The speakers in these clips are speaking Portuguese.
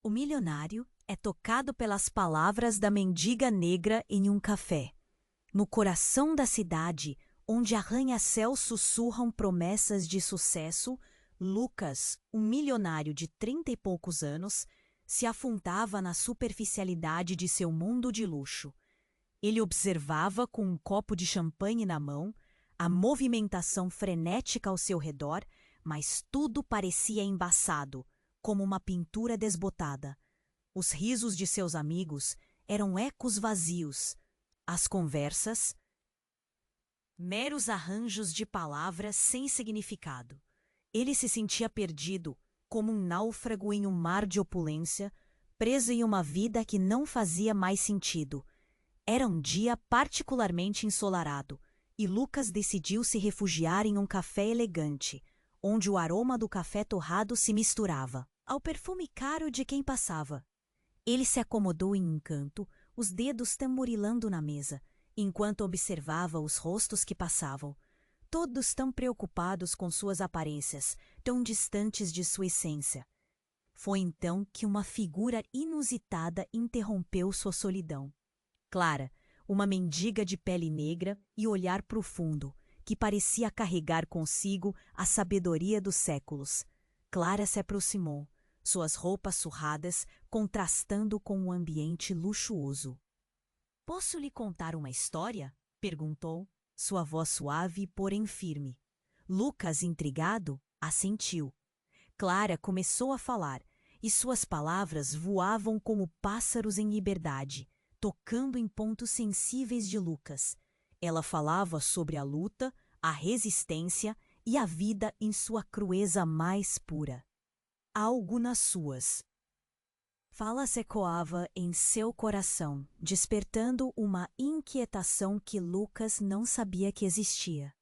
O milionário é tocado pelas palavras da mendiga negra em um café. No coração da cidade, onde arranha-céus sussurram promessas de sucesso, Lucas, um milionário de 30 e poucos anos, se afundava na superficialidade de seu mundo de luxo. Ele observava com um copo de champanhe na mão, a movimentação frenética ao seu redor, mas tudo parecia embaçado, como uma pintura desbotada. Os risos de seus amigos eram ecos vazios. As conversas, meros arranjos de palavras sem significado. Ele se sentia perdido, como um náufrago em um mar de opulência, preso em uma vida que não fazia mais sentido. Era um dia particularmente ensolarado, e Lucas decidiu se refugiar em um café elegante, onde o aroma do café torrado se misturava ao perfume caro de quem passava. Ele se acomodou em um canto, os dedos tamborilando na mesa, enquanto observava os rostos que passavam, todos tão preocupados com suas aparências, tão distantes de sua essência. Foi então que uma figura inusitada interrompeu sua solidão. Clara, uma mendiga de pele negra e olhar profundo, que parecia carregar consigo a sabedoria dos séculos. Clara se aproximou, suas roupas surradas contrastando com o ambiente luxuoso. "Posso lhe contar uma história?" perguntou, sua voz suave, porém firme. Lucas, intrigado, assentiu. Clara começou a falar, e suas palavras voavam como pássaros em liberdade, tocando em pontos sensíveis de Lucas. Ela falava sobre a luta, a resistência e a vida em sua crueza mais pura. Algo nas suas falas ecoava em seu coração, despertando uma inquietação que Lucas não sabia que existia.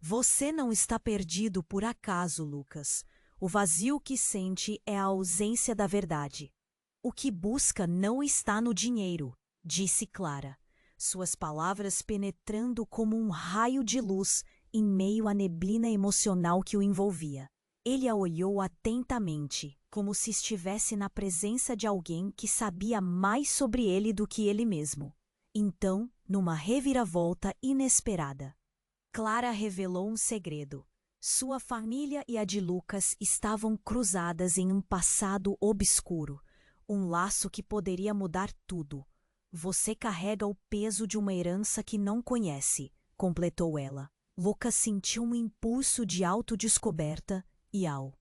"Você não está perdido por acaso, Lucas. O vazio que sente é a ausência da verdade. O que busca não está no dinheiro", disse Clara, suas palavras penetrando como um raio de luz em meio à neblina emocional que o envolvia. Ele a olhou atentamente, como se estivesse na presença de alguém que sabia mais sobre ele do que ele mesmo. Então, numa reviravolta inesperada, Clara revelou um segredo. Sua família e a de Lucas estavam cruzadas em um passado obscuro, um laço que poderia mudar tudo. "Você carrega o peso de uma herança que não conhece", completou ela. Lucas sentiu um impulso de autodescoberta e, ao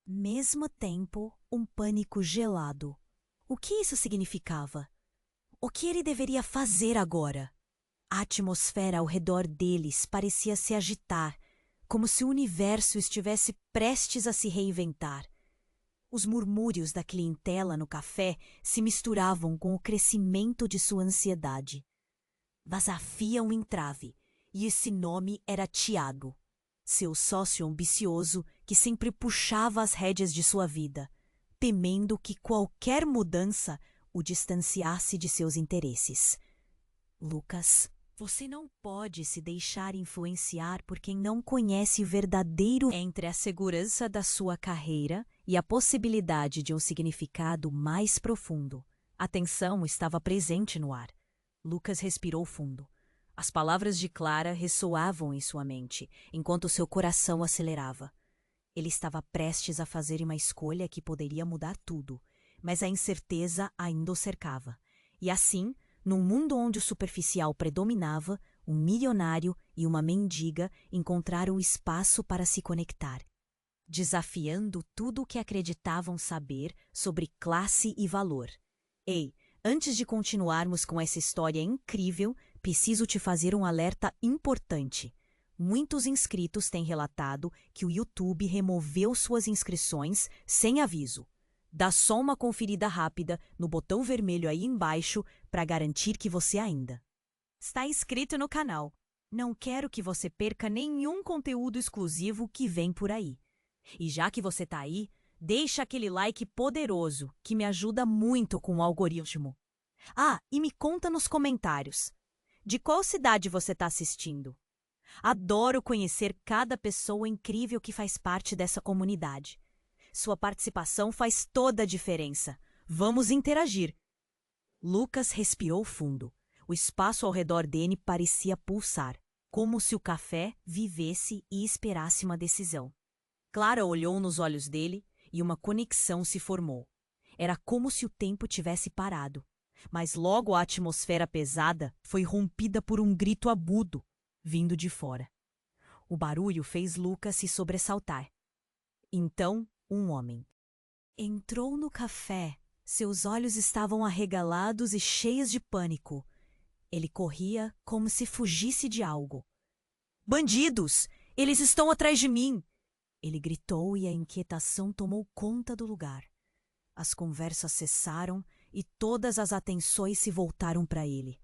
mesmo tempo, um pânico gelado. O que isso significava? O que ele deveria fazer agora? A atmosfera ao redor deles parecia se agitar, como se o universo estivesse prestes a se reinventar. Os murmúrios da clientela no café se misturavam com o crescimento de sua ansiedade. Vazafia um entrave, e esse nome era Tiago, seu sócio ambicioso que sempre puxava as rédeas de sua vida, temendo que qualquer mudança o distanciasse de seus interesses. "Lucas, você não pode se deixar influenciar por quem não conhece o verdadeiro entre a segurança da sua carreira e a possibilidade de um significado mais profundo." A tensão estava presente no ar. Lucas respirou fundo. As palavras de Clara ressoavam em sua mente, enquanto seu coração acelerava. Ele estava prestes a fazer uma escolha que poderia mudar tudo, mas a incerteza ainda o cercava. E assim, num mundo onde o superficial predominava, um milionário e uma mendiga encontraram espaço para se conectar, desafiando tudo o que acreditavam saber sobre classe e valor. "Ei, antes de continuarmos com essa história incrível, preciso te fazer um alerta importante. Muitos inscritos têm relatado que o YouTube removeu suas inscrições sem aviso. Dá só uma conferida rápida no botão vermelho aí embaixo para garantir que você ainda está inscrito no canal. Não quero que você perca nenhum conteúdo exclusivo que vem por aí. E já que você está aí, deixa aquele like poderoso que me ajuda muito com o algoritmo. Ah, e me conta nos comentários. De qual cidade você está assistindo? Adoro conhecer cada pessoa incrível que faz parte dessa comunidade. Sua participação faz toda a diferença. Vamos interagir. Lucas respirou fundo. O espaço ao redor dele parecia pulsar, como se o café vivesse e esperasse uma decisão. Clara olhou nos olhos dele e uma conexão se formou. Era como se o tempo tivesse parado. Mas logo a atmosfera pesada foi rompida por um grito agudo, vindo de fora. O barulho fez Lucas se sobressaltar. Então, um homem entrou no café. Seus olhos estavam arregalados e cheios de pânico. Ele corria como se fugisse de algo. Bandidos! Eles estão atrás de mim! Ele gritou e a inquietação tomou conta do lugar. As conversas cessaram e todas as atenções se voltaram para ele.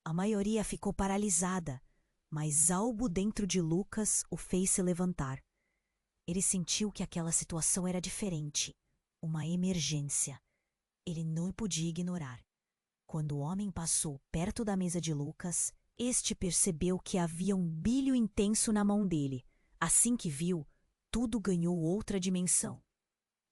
A maioria ficou paralisada, mas algo dentro de Lucas o fez se levantar. Ele sentiu que aquela situação era diferente, uma emergência. Ele não podia ignorar. Quando o homem passou perto da mesa de Lucas, este percebeu que havia um brilho intenso na mão dele. Assim que viu, tudo ganhou outra dimensão.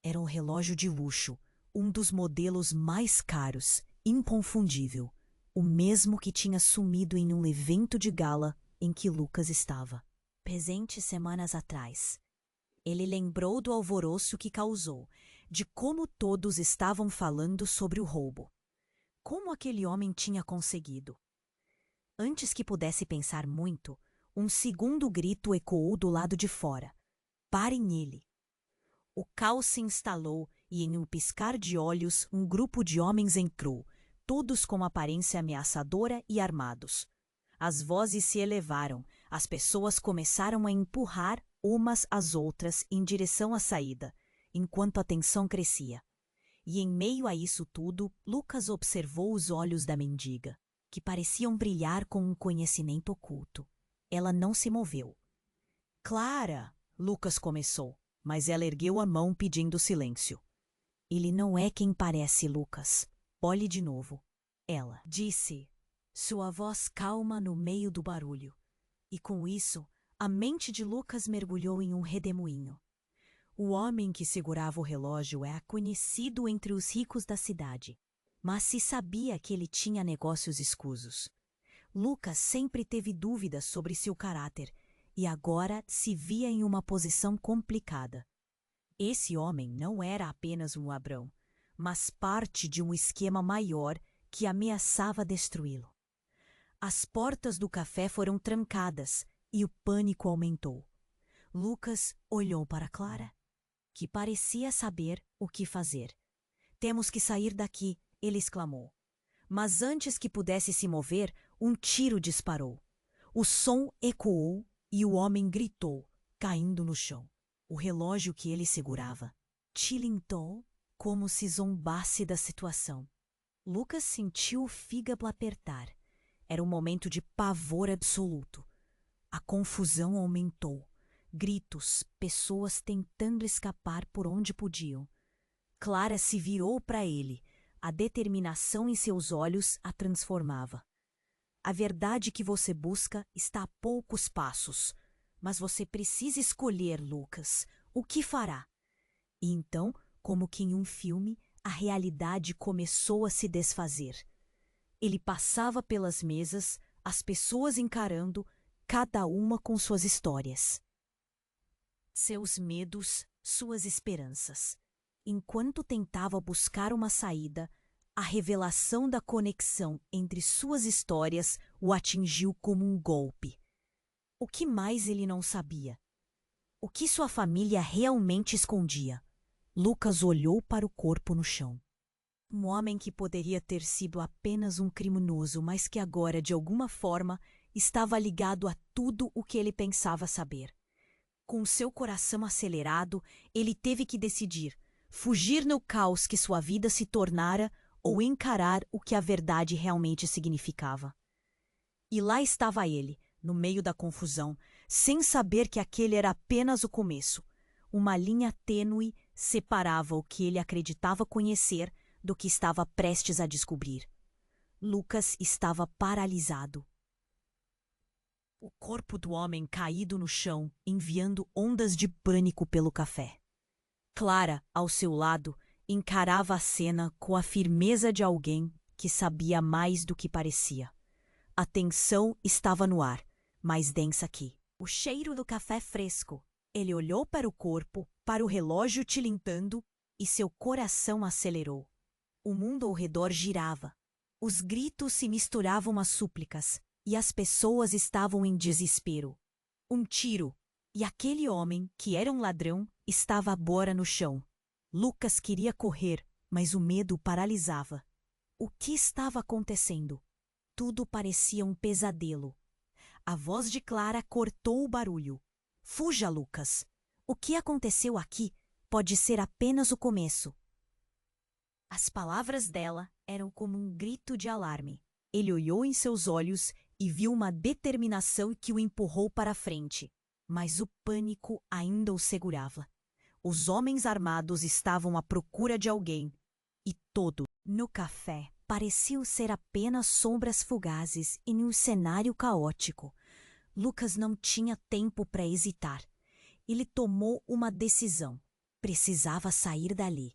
Era um relógio de luxo, um dos modelos mais caros, inconfundível, o mesmo que tinha sumido em um evento de gala em que Lucas estava, presente semanas atrás. Ele lembrou do alvoroço que causou, de como todos estavam falando sobre o roubo. Como aquele homem tinha conseguido? Antes que pudesse pensar muito, um segundo grito ecoou do lado de fora. Parem nele! O caos se instalou e, em um piscar de olhos, um grupo de homens entrou, todos com aparência ameaçadora e armados. As vozes se elevaram, as pessoas começaram a empurrar umas às outras em direção à saída, enquanto a tensão crescia. E em meio a isso tudo, Lucas observou os olhos da mendiga, que pareciam brilhar com um conhecimento oculto. Ela não se moveu. Clara! Lucas começou, mas ela ergueu a mão pedindo silêncio. Ele não é quem parece, Lucas. Olhe de novo. Ela disse, sua voz calma no meio do barulho. E com isso, a mente de Lucas mergulhou em um redemoinho. O homem que segurava o relógio é conhecido entre os ricos da cidade, mas se sabia que ele tinha negócios escusos. Lucas sempre teve dúvidas sobre seu caráter e agora se via em uma posição complicada. Esse homem não era apenas um ladrão, mas parte de um esquema maior que ameaçava destruí-lo. As portas do café foram trancadas e o pânico aumentou. Lucas olhou para Clara, que parecia saber o que fazer. Temos que sair daqui, ele exclamou. Mas antes que pudesse se mover, um tiro disparou. O som ecoou e o homem gritou, caindo no chão. O relógio que ele segurava tilintou como se zombasse da situação. Lucas sentiu o fígado apertar. Era um momento de pavor absoluto. A confusão aumentou. Gritos, pessoas tentando escapar por onde podiam. Clara se virou para ele. A determinação em seus olhos a transformava. A verdade que você busca está a poucos passos, mas você precisa escolher, Lucas, o que fará. E então, como que em um filme, a realidade começou a se desfazer. Ele passava pelas mesas, as pessoas encarando, cada uma com suas histórias. Seus medos, suas esperanças. Enquanto tentava buscar uma saída, a revelação da conexão entre suas histórias o atingiu como um golpe. O que mais ele não sabia? O que sua família realmente escondia? Lucas olhou para o corpo no chão. Um homem que poderia ter sido apenas um criminoso, mas que agora, de alguma forma, estava ligado a tudo o que ele pensava saber. Com seu coração acelerado, ele teve que decidir: fugir no caos que sua vida se tornara ou encarar o que a verdade realmente significava. E lá estava ele, no meio da confusão, sem saber que aquele era apenas o começo. Uma linha tênue separava o que ele acreditava conhecer do que estava prestes a descobrir. Lucas estava paralisado. O corpo do homem caído no chão, enviando ondas de pânico pelo café. Clara, ao seu lado, Encarava a cena com a firmeza de alguém que sabia mais do que parecia. A tensão estava no ar, mais densa aqui. O cheiro do café fresco. Ele olhou para o corpo, para o relógio tilintando, e seu coração acelerou. O mundo ao redor girava. Os gritos se misturavam às súplicas, e as pessoas estavam em desespero. Um tiro, e aquele homem, que era um ladrão, estava agora no chão. Lucas queria correr, mas o medo o paralisava. O que estava acontecendo? Tudo parecia um pesadelo. A voz de Clara cortou o barulho. Fuja, Lucas! O que aconteceu aqui pode ser apenas o começo. As palavras dela eram como um grito de alarme. Ele olhou em seus olhos e viu uma determinação que o empurrou para a frente. Mas o pânico ainda o segurava. Os homens armados estavam à procura de alguém. E todo, no café, pareciam ser apenas sombras fugazes em um cenário caótico. Lucas não tinha tempo para hesitar. Ele tomou uma decisão. Precisava sair dali.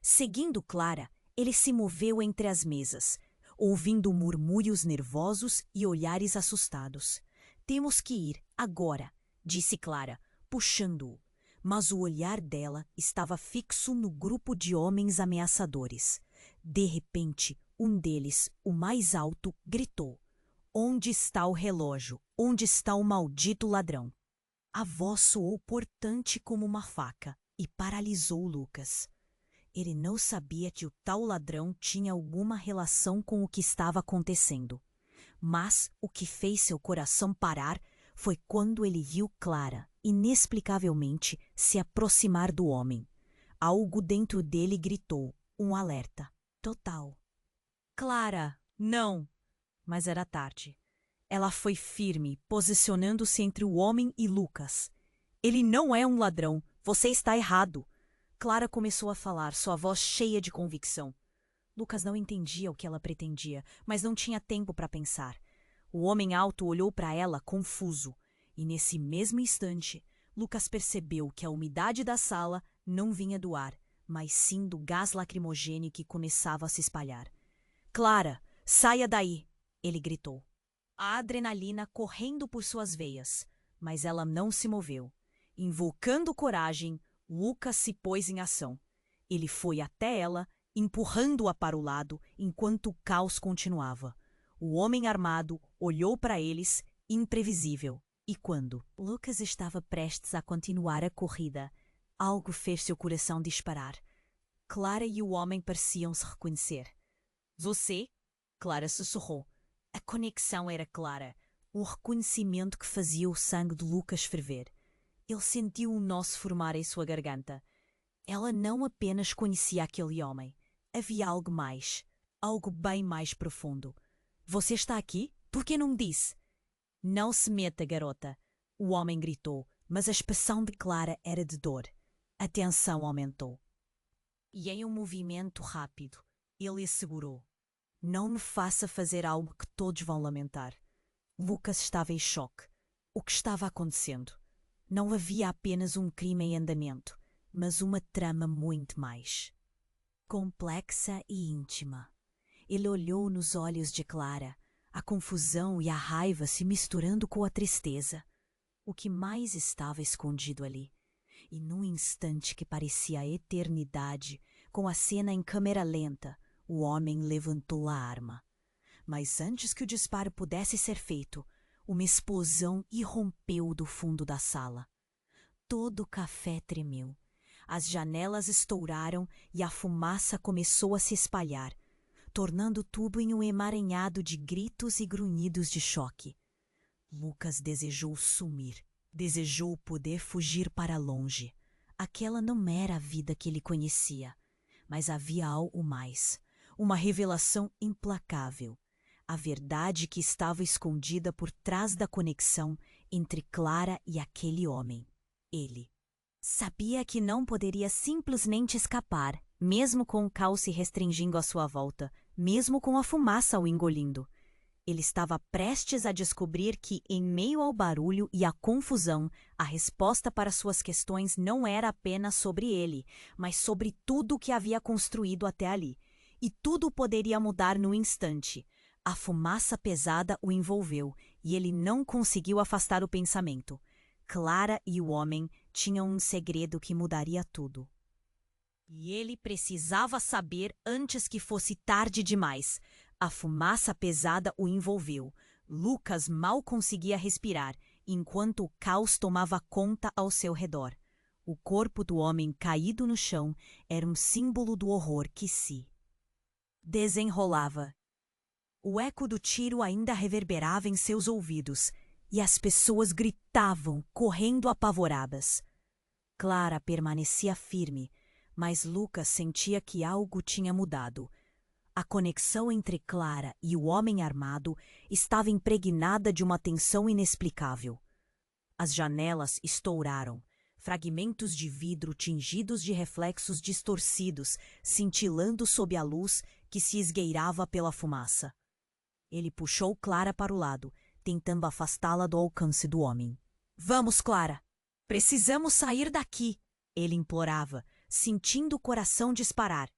Seguindo Clara, ele se moveu entre as mesas, ouvindo murmúrios nervosos e olhares assustados. Temos que ir, agora, disse Clara, puxando-o. Mas o olhar dela estava fixo no grupo de homens ameaçadores. De repente, um deles, o mais alto, gritou: "Onde está o relógio? Onde está o maldito ladrão?" A voz soou cortante como uma faca e paralisou Lucas. Ele não sabia que o tal ladrão tinha alguma relação com o que estava acontecendo. Mas o que fez seu coração parar foi quando ele viu Clara, inexplicavelmente, se aproximar do homem. Algo dentro dele gritou, um alerta. Total. Clara, não! Mas era tarde. Ela foi firme, posicionando-se entre o homem e Lucas. Ele não é um ladrão. Você está errado. Clara começou a falar, sua voz cheia de convicção. Lucas não entendia o que ela pretendia, mas não tinha tempo para pensar. O homem alto olhou para ela confuso, e nesse mesmo instante, Lucas percebeu que a umidade da sala não vinha do ar, mas sim do gás lacrimogêneo que começava a se espalhar. "Clara, saia daí!" ele gritou. A adrenalina correndo por suas veias, mas ela não se moveu. Invocando coragem, Lucas se pôs em ação. Ele foi até ela, empurrando-a para o lado, enquanto o caos continuava. O homem armado olhou para eles, imprevisível. E quando Lucas estava prestes a continuar a corrida, algo fez seu coração disparar. Clara e o homem pareciam se reconhecer. "Você?" Clara sussurrou. A conexão era clara, um reconhecimento que fazia o sangue de Lucas ferver. Ele sentiu um nó se formar em sua garganta. Ela não apenas conhecia aquele homem. Havia algo mais, algo bem mais profundo. "Você está aqui? Por que não me disse?" "Não se meta, garota!" O homem gritou, mas a expressão de Clara era de dor. A tensão aumentou. E em um movimento rápido, ele assegurou: "Não me faça fazer algo que todos vão lamentar." Lucas estava em choque. O que estava acontecendo? Não havia apenas um crime em andamento, mas uma trama muito mais complexa e íntima. Ele olhou nos olhos de Clara, a confusão e a raiva se misturando com a tristeza. O que mais estava escondido ali? E num instante que parecia a eternidade, com a cena em câmera lenta, o homem levantou a arma. Mas antes que o disparo pudesse ser feito, uma explosão irrompeu do fundo da sala. Todo o café tremeu. As janelas estouraram e a fumaça começou a se espalhar, tornando tudo em um emaranhado de gritos e grunhidos de choque. Lucas desejou sumir, desejou poder fugir para longe. Aquela não era a vida que ele conhecia, mas havia algo mais, uma revelação implacável, a verdade que estava escondida por trás da conexão entre Clara e aquele homem. Ele sabia que não poderia simplesmente escapar, mesmo com o caos se restringindo à sua volta, mesmo com a fumaça o engolindo. Ele estava prestes a descobrir que, em meio ao barulho e à confusão, a resposta para suas questões não era apenas sobre ele, mas sobre tudo o que havia construído até ali. E tudo poderia mudar no instante. A fumaça pesada o envolveu, e ele não conseguiu afastar o pensamento. Clara e o homem tinham um segredo que mudaria tudo. E ele precisava saber antes que fosse tarde demais. A fumaça pesada o envolveu. Lucas mal conseguia respirar, enquanto o caos tomava conta ao seu redor. O corpo do homem caído no chão era um símbolo do horror que se desenrolava. O eco do tiro ainda reverberava em seus ouvidos, e as pessoas gritavam, correndo apavoradas. Clara permanecia firme, mas Lucas sentia que algo tinha mudado. A conexão entre Clara e o homem armado estava impregnada de uma tensão inexplicável. As janelas estouraram, fragmentos de vidro tingidos de reflexos distorcidos, cintilando sob a luz que se esgueirava pela fumaça. Ele puxou Clara para o lado, tentando afastá-la do alcance do homem. "Vamos, Clara! Precisamos sair daqui!" ele implorava, sentindo o coração disparar.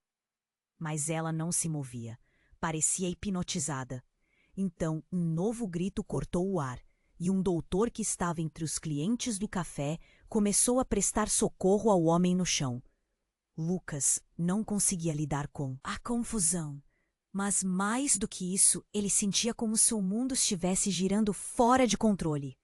Mas ela não se movia. Parecia hipnotizada. Então, um novo grito cortou o ar, e um doutor que estava entre os clientes do café começou a prestar socorro ao homem no chão. Lucas não conseguia lidar com a confusão. Mas mais do que isso, ele sentia como se o mundo estivesse girando fora de controle.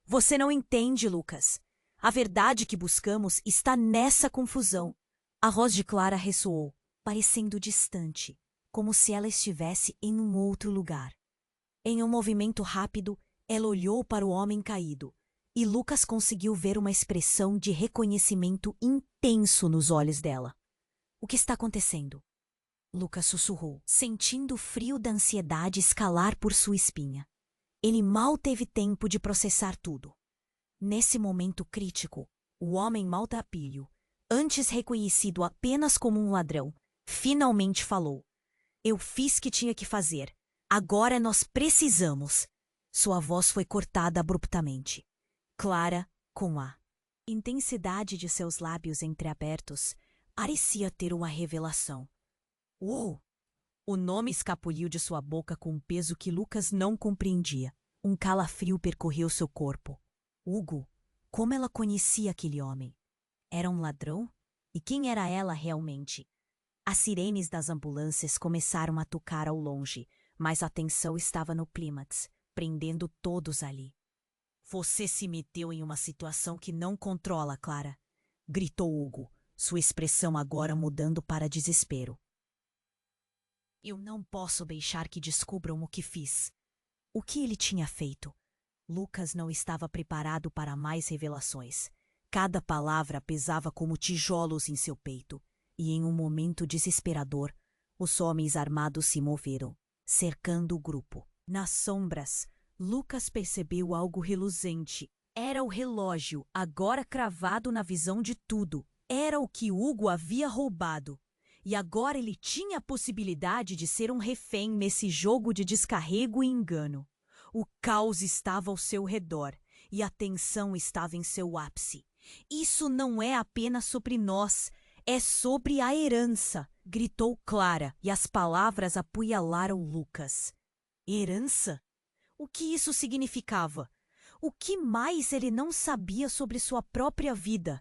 "Você não entende, Lucas. A verdade que buscamos está nessa confusão." A voz de Clara ressoou, parecendo distante, como se ela estivesse em um outro lugar. Em um movimento rápido, ela olhou para o homem caído, e Lucas conseguiu ver uma expressão de reconhecimento intenso nos olhos dela. "O que está acontecendo?" Lucas sussurrou, sentindo o frio da ansiedade escalar por sua espinha. Ele mal teve tempo de processar tudo. Nesse momento crítico, o homem maltrapilho, antes reconhecido apenas como um ladrão, finalmente falou. "Eu fiz o que tinha que fazer. Agora nós precisamos." Sua voz foi cortada abruptamente. Clara, com a intensidade de seus lábios entreabertos, parecia ter uma revelação. "Uou!" O nome escapuliu de sua boca com um peso que Lucas não compreendia. Um calafrio percorreu seu corpo. Hugo, como ela conhecia aquele homem? Era um ladrão? E quem era ela realmente? As sirenes das ambulâncias começaram a tocar ao longe, mas a tensão estava no clímax, prendendo todos ali. "Você se meteu em uma situação que não controla, Clara", gritou Hugo, sua expressão agora mudando para desespero. "Eu não posso deixar que descubram o que fiz." O que ele tinha feito? Lucas não estava preparado para mais revelações. Cada palavra pesava como tijolos em seu peito, e em um momento desesperador, os homens armados se moveram, cercando o grupo. Nas sombras, Lucas percebeu algo reluzente. Era o relógio, agora cravado na visão de tudo. Era o que Hugo havia roubado. E agora ele tinha a possibilidade de ser um refém nesse jogo de descarrego e engano. O caos estava ao seu redor, e a tensão estava em seu ápice. "Isso não é apenas sobre nós, é sobre a herança", gritou Clara, e as palavras apunhalaram Lucas. Herança? O que isso significava? O que mais ele não sabia sobre sua própria vida?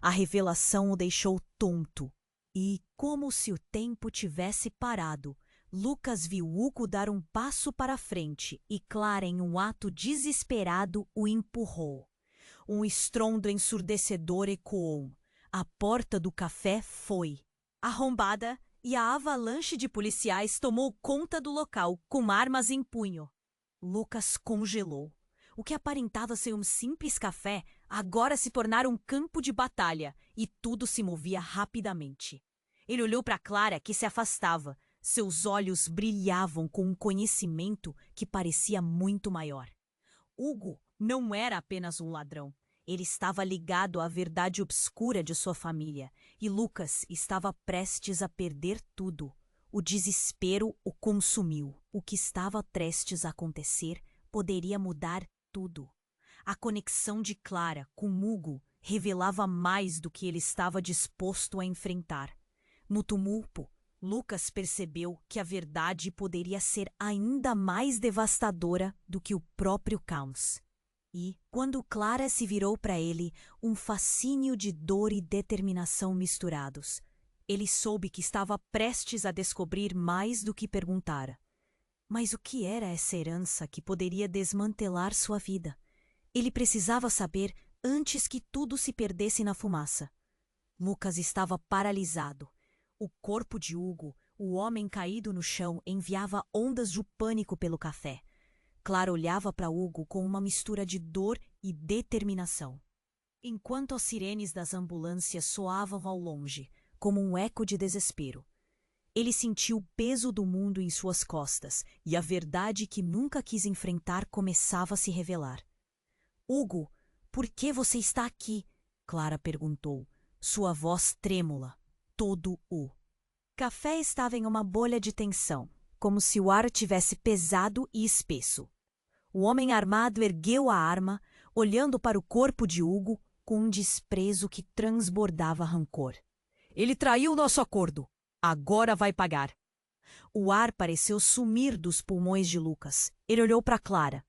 A revelação o deixou tonto. E, como se o tempo tivesse parado, Lucas viu Hugo dar um passo para frente e Clara, em um ato desesperado, o empurrou. Um estrondo ensurdecedor ecoou. A porta do café foi arrombada e a avalanche de policiais tomou conta do local, com armas em punho. Lucas congelou. O que aparentava ser um simples café agora se tornara um campo de batalha, e tudo se movia rapidamente. Ele olhou para Clara, que se afastava. Seus olhos brilhavam com um conhecimento que parecia muito maior. Hugo não era apenas um ladrão. Ele estava ligado à verdade obscura de sua família, e Lucas estava prestes a perder tudo. O desespero o consumiu. O que estava prestes a acontecer poderia mudar tudo. A conexão de Clara com Hugo revelava mais do que ele estava disposto a enfrentar. No tumulto, Lucas percebeu que a verdade poderia ser ainda mais devastadora do que o próprio caos. E, quando Clara se virou para ele, um fascínio de dor e determinação misturados. Ele soube que estava prestes a descobrir mais do que perguntara. Mas o que era essa herança que poderia desmantelar sua vida? Ele precisava saber antes que tudo se perdesse na fumaça. Lucas estava paralisado. O corpo de Hugo, o homem caído no chão, enviava ondas de pânico pelo café. Clara olhava para Hugo com uma mistura de dor e determinação. Enquanto as sirenes das ambulâncias soavam ao longe, como um eco de desespero, ele sentiu o peso do mundo em suas costas e a verdade que nunca quis enfrentar começava a se revelar. Hugo, por que você está aqui? Clara perguntou, sua voz trêmula. Todo o café estava em uma bolha de tensão, como se o ar tivesse pesado e espesso. O homem armado ergueu a arma, olhando para o corpo de Hugo com um desprezo que transbordava rancor. Ele traiu nosso acordo. Agora vai pagar. O ar pareceu sumir dos pulmões de Lucas. Ele olhou para Clara.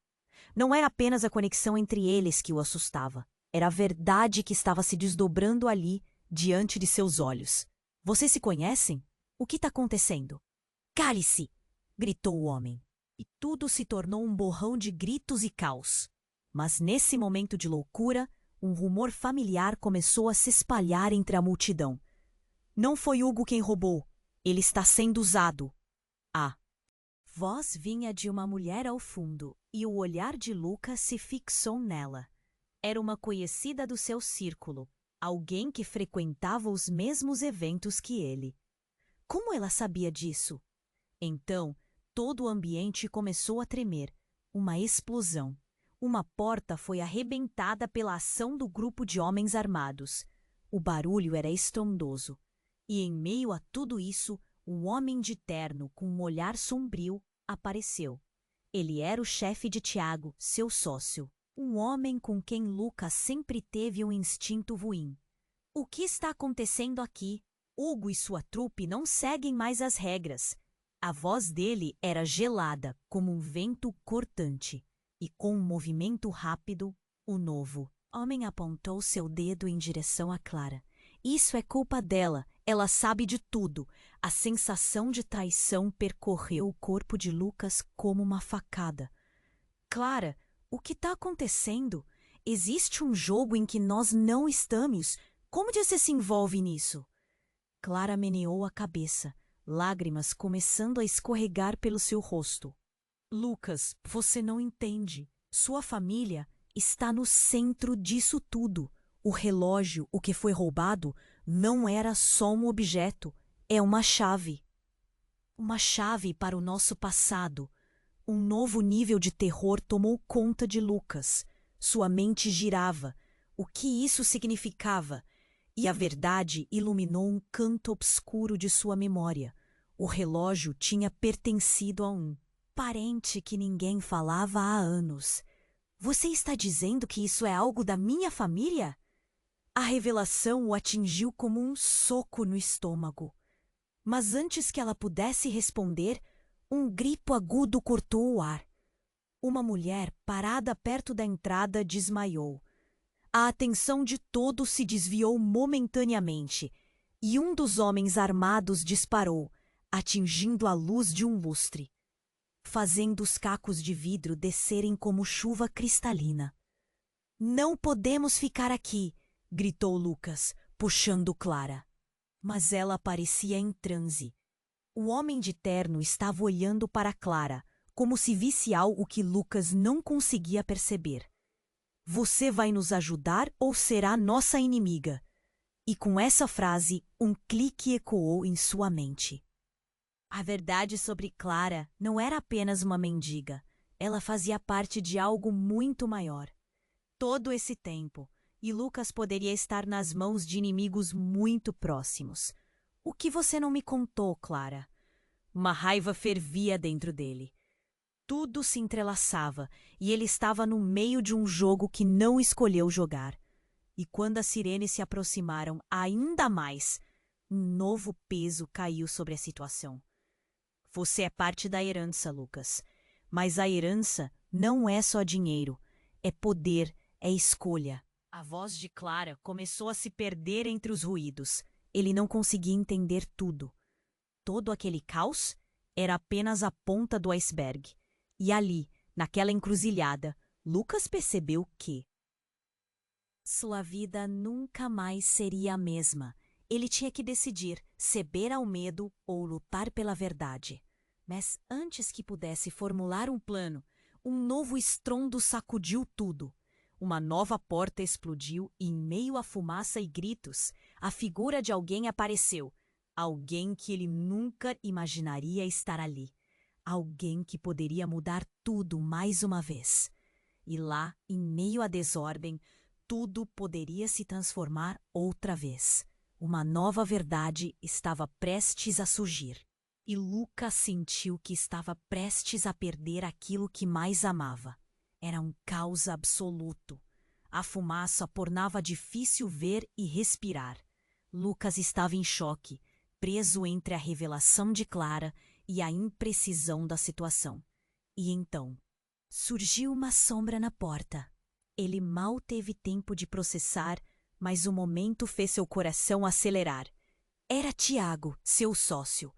Não era apenas a conexão entre eles que o assustava. Era a verdade que estava se desdobrando ali, diante de seus olhos. Vocês se conhecem? O que está acontecendo? Cale-se! Gritou o homem. E tudo se tornou um borrão de gritos e caos. Mas nesse momento de loucura, um rumor familiar começou a se espalhar entre a multidão. Não foi Hugo quem roubou. Ele está sendo usado. A voz vinha de uma mulher ao fundo, e o olhar de Lucas se fixou nela. Era uma conhecida do seu círculo, alguém que frequentava os mesmos eventos que ele. Como ela sabia disso? Então, todo o ambiente começou a tremer. Uma explosão. Uma porta foi arrebentada pela ação do grupo de homens armados. O barulho era estrondoso. E em meio a tudo isso, um homem de terno com um olhar sombrio apareceu. Ele era o chefe de Tiago, seu sócio. Um homem com quem Lucas sempre teve um instinto ruim. O que está acontecendo aqui? Hugo e sua trupe não seguem mais as regras. A voz dele era gelada, como um vento cortante. E com um movimento rápido, o novo homem apontou seu dedo em direção a Clara. Isso é culpa dela. Ela sabe de tudo. A sensação de traição percorreu o corpo de Lucas como uma facada. Clara, o que está acontecendo? Existe um jogo em que nós não estamos. Como você se envolve nisso? Clara meneou a cabeça, lágrimas começando a escorregar pelo seu rosto. Lucas, você não entende. Sua família está no centro disso tudo. O relógio, o que foi roubado, não era só um objeto, é uma chave. Uma chave para o nosso passado. Um novo nível de terror tomou conta de Lucas. Sua mente girava. O que isso significava? E a verdade iluminou um canto obscuro de sua memória. O relógio tinha pertencido a um parente que ninguém falava há anos. Você está dizendo que isso é algo da minha família? A revelação o atingiu como um soco no estômago. Mas antes que ela pudesse responder, um grito agudo cortou o ar. Uma mulher, parada perto da entrada, desmaiou. A atenção de todos se desviou momentaneamente, e um dos homens armados disparou, atingindo a luz de um lustre, fazendo os cacos de vidro descerem como chuva cristalina. Não podemos ficar aqui! Gritou Lucas, puxando Clara. Mas ela parecia em transe. O homem de terno estava olhando para Clara, como se visse algo que Lucas não conseguia perceber. Você vai nos ajudar ou será nossa inimiga? E com essa frase, um clique ecoou em sua mente. A verdade sobre Clara não era apenas uma mendiga. Ela fazia parte de algo muito maior. Todo esse tempo, e Lucas poderia estar nas mãos de inimigos muito próximos. O que você não me contou, Clara? Uma raiva fervia dentro dele. Tudo se entrelaçava e ele estava no meio de um jogo que não escolheu jogar. E quando as sirenes se aproximaram ainda mais, um novo peso caiu sobre a situação. Você é parte da herança, Lucas. Mas a herança não é só dinheiro, é poder, é escolha. A voz de Clara começou a se perder entre os ruídos. Ele não conseguia entender tudo. Todo aquele caos era apenas a ponta do iceberg. E ali, naquela encruzilhada, Lucas percebeu que sua vida nunca mais seria a mesma. Ele tinha que decidir ceder ao medo ou lutar pela verdade. Mas antes que pudesse formular um plano, um novo estrondo sacudiu tudo. Uma nova porta explodiu e, em meio à fumaça e gritos, a figura de alguém apareceu. Alguém que ele nunca imaginaria estar ali. Alguém que poderia mudar tudo mais uma vez. E lá, em meio à desordem, tudo poderia se transformar outra vez. Uma nova verdade estava prestes a surgir. E Lucas sentiu que estava prestes a perder aquilo que mais amava. Era um caos absoluto. A fumaça tornava difícil ver e respirar. Lucas estava em choque, preso entre a revelação de Clara e a imprecisão da situação. E então, surgiu uma sombra na porta. Ele mal teve tempo de processar, mas o momento fez seu coração acelerar. Era Tiago, seu sócio.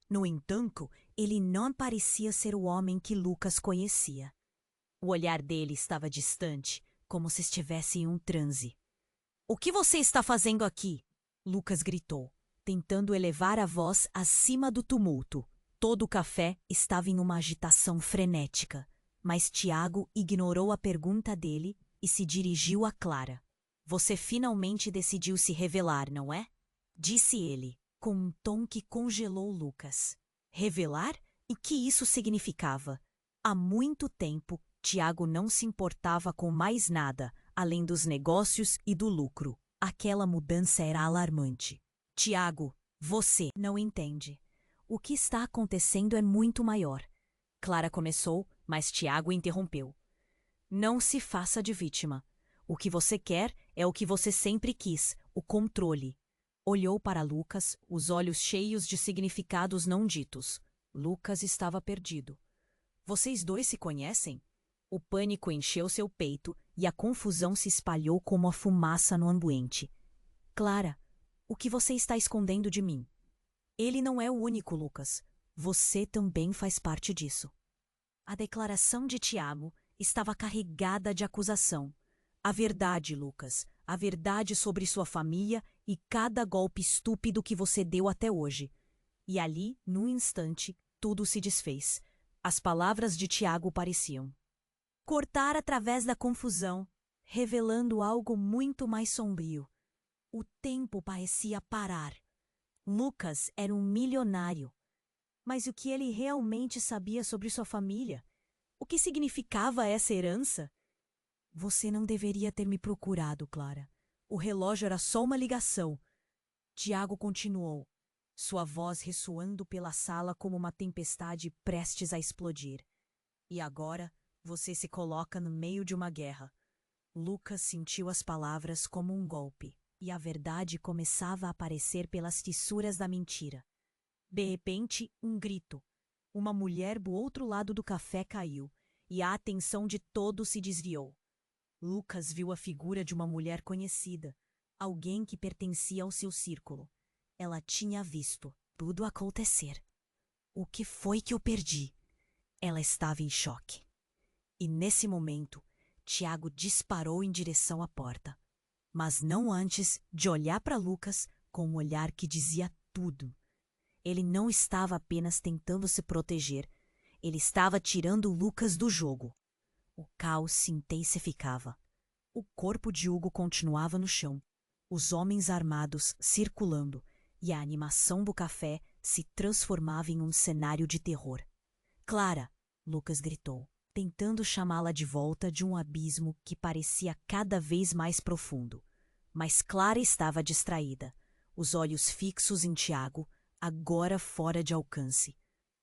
No entanto, ele não parecia ser o homem que Lucas conhecia. O olhar dele estava distante, como se estivesse em um transe. "O que você está fazendo aqui?" Lucas gritou, tentando elevar a voz acima do tumulto. Todo o café estava em uma agitação frenética, mas Tiago ignorou a pergunta dele e se dirigiu a Clara. "Você finalmente decidiu se revelar, não é?" disse ele, com um tom que congelou Lucas. Revelar? E o que isso significava? Há muito tempo, Tiago não se importava com mais nada, além dos negócios e do lucro. Aquela mudança era alarmante. "Tiago, você não entende. O que está acontecendo é muito maior." Clara começou, mas Tiago interrompeu. "Não se faça de vítima. O que você quer é o que você sempre quis, o controle." Olhou para Lucas, os olhos cheios de significados não ditos. Lucas estava perdido. "Vocês dois se conhecem?" O pânico encheu seu peito e a confusão se espalhou como a fumaça no ambiente. "Clara, o que você está escondendo de mim?" "Ele não é o único, Lucas. Você também faz parte disso." A declaração de Tiago estava carregada de acusação. "A verdade, Lucas. A verdade sobre sua família e cada golpe estúpido que você deu até hoje." E ali, num instante, tudo se desfez. As palavras de Tiago pareciam cortar através da confusão, revelando algo muito mais sombrio. O tempo parecia parar. Lucas era um milionário. Mas o que ele realmente sabia sobre sua família? O que significava essa herança? "Você não deveria ter me procurado, Clara. O relógio era só uma ligação." Tiago continuou, sua voz ressoando pela sala como uma tempestade prestes a explodir. "E agora você se coloca no meio de uma guerra." Lucas sentiu as palavras como um golpe, e a verdade começava a aparecer pelas fissuras da mentira. De repente, um grito. Uma mulher do outro lado do café caiu, e a atenção de todos se desviou. Lucas viu a figura de uma mulher conhecida, alguém que pertencia ao seu círculo. Ela tinha visto tudo acontecer. "O que foi que eu perdi?" Ela estava em choque. E nesse momento, Tiago disparou em direção à porta. Mas não antes de olhar para Lucas com um olhar que dizia tudo. Ele não estava apenas tentando se proteger, ele estava tirando Lucas do jogo. O caos se intensificava. O corpo de Hugo continuava no chão, os homens armados circulando, e a animação do café se transformava em um cenário de terror. "Clara!" Lucas gritou, tentando chamá-la de volta de um abismo que parecia cada vez mais profundo. Mas Clara estava distraída, os olhos fixos em Tiago, agora fora de alcance.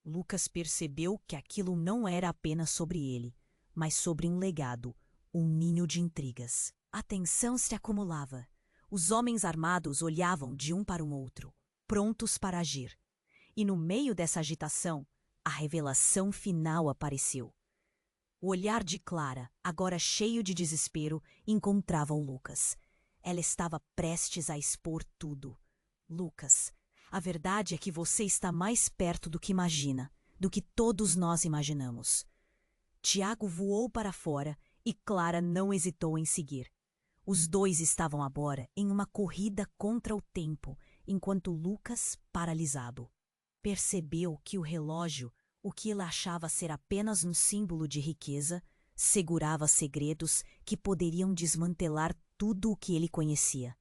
Lucas percebeu que aquilo não era apenas sobre ele, mas sobre um legado, um ninho de intrigas. A tensão se acumulava. Os homens armados olhavam de um para o outro, prontos para agir. E no meio dessa agitação, a revelação final apareceu. O olhar de Clara, agora cheio de desespero, encontrava o Lucas. Ela estava prestes a expor tudo. Lucas, a verdade é que você está mais perto do que imagina, do que todos nós imaginamos. Tiago voou para fora e Clara não hesitou em seguir. Os dois estavam agora em uma corrida contra o tempo, enquanto Lucas, paralisado, percebeu que o relógio, o que ele achava ser apenas um símbolo de riqueza, segurava segredos que poderiam desmantelar tudo o que ele conhecia.